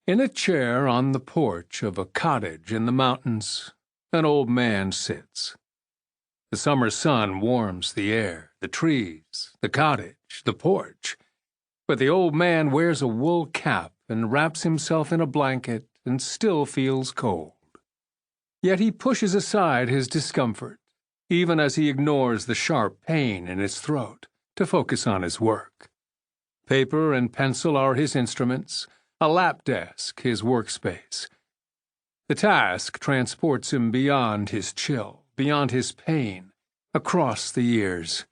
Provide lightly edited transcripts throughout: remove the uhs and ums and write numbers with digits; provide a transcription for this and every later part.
In a chair on the porch of a cottage in the mountains, an old man sits. The summer sun warms the air, the trees, the cottage, the porch. But the old man wears a wool cap and wraps himself in a blanket and still feels cold. Yet he pushes aside his discomfort, even as he ignores the sharp pain in his throat, to focus on his work. Paper and pencil are his instruments, a lap desk his workspace. The task transports him beyond his chill, beyond his pain, across the years.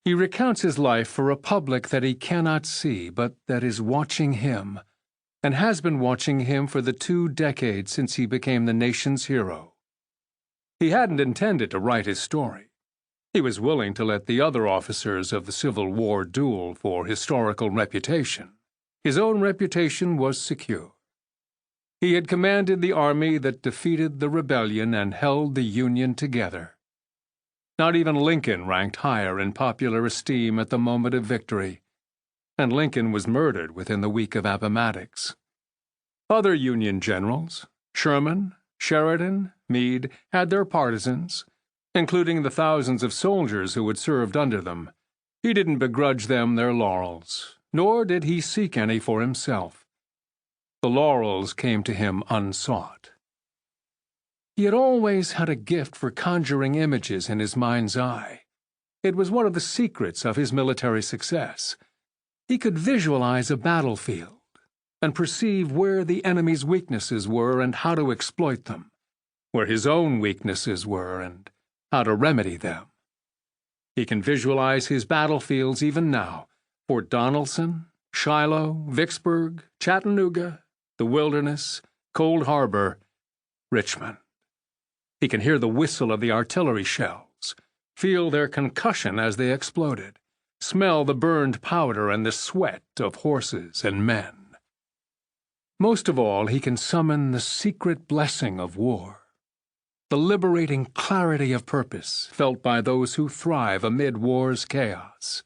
He recounts his life for a public that he cannot see, but that is watching him, and has been watching him for the 2 decades since he became the nation's hero. He hadn't intended to write his story. He was willing to let the other officers of the Civil War duel for historical reputation. His own reputation was secure. He had commanded the army that defeated the rebellion and held the Union together. Not even Lincoln ranked higher in popular esteem at the moment of victory, and Lincoln was murdered within the week of Appomattox. Other Union generals, Sherman, Sheridan, Meade, had their partisans, including the thousands of soldiers who had served under them. He didn't begrudge them their laurels, nor did he seek any for himself. The laurels came to him unsought. He had always had a gift for conjuring images in his mind's eye. It was one of the secrets of his military success. He could visualize a battlefield and perceive where the enemy's weaknesses were and how to exploit them, where his own weaknesses were and how to remedy them. He can visualize his battlefields even now: Fort Donelson, Shiloh, Vicksburg, Chattanooga, the Wilderness, Cold Harbor, Richmond. He can hear the whistle of the artillery shells, feel their concussion as they exploded, smell the burned powder and the sweat of horses and men. Most of all, he can summon the secret blessing of war, the liberating clarity of purpose felt by those who thrive amid war's chaos.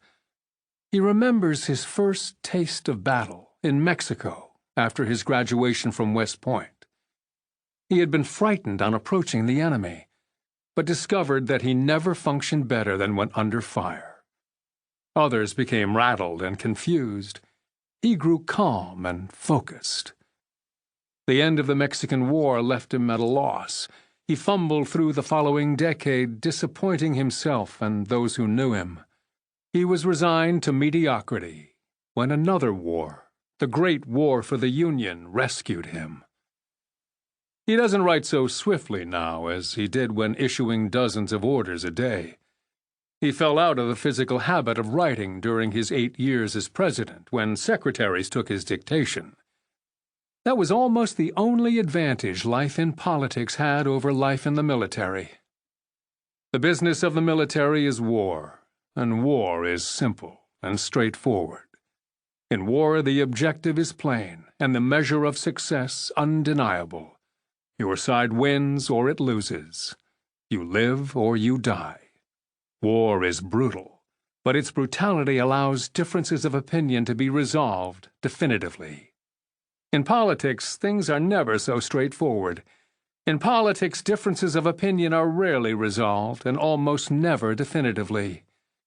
He remembers his first taste of battle in Mexico after his graduation from West Point. He had been frightened on approaching the enemy, but discovered that he never functioned better than when under fire. Others became rattled and confused. He grew calm and focused. The end of the Mexican War left him at a loss. He fumbled through the following decade, disappointing himself and those who knew him. He was resigned to mediocrity when another war, the Great War for the Union, rescued him. He doesn't write so swiftly now as he did when issuing dozens of orders a day. He fell out of the physical habit of writing during his 8 years as president, when secretaries took his dictation. That was almost the only advantage life in politics had over life in the military. The business of the military is war, and war is simple and straightforward. In war, the objective is plain, and the measure of success undeniable. Your side wins or it loses. You live or you die. War is brutal, but its brutality allows differences of opinion to be resolved definitively. In politics, things are never so straightforward. In politics, differences of opinion are rarely resolved and almost never definitively.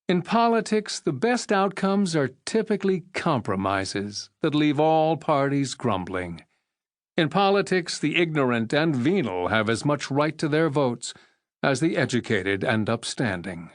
In politics, the best outcomes are typically compromises that leave all parties grumbling. In politics, the ignorant and venal have as much right to their votes as the educated and upstanding.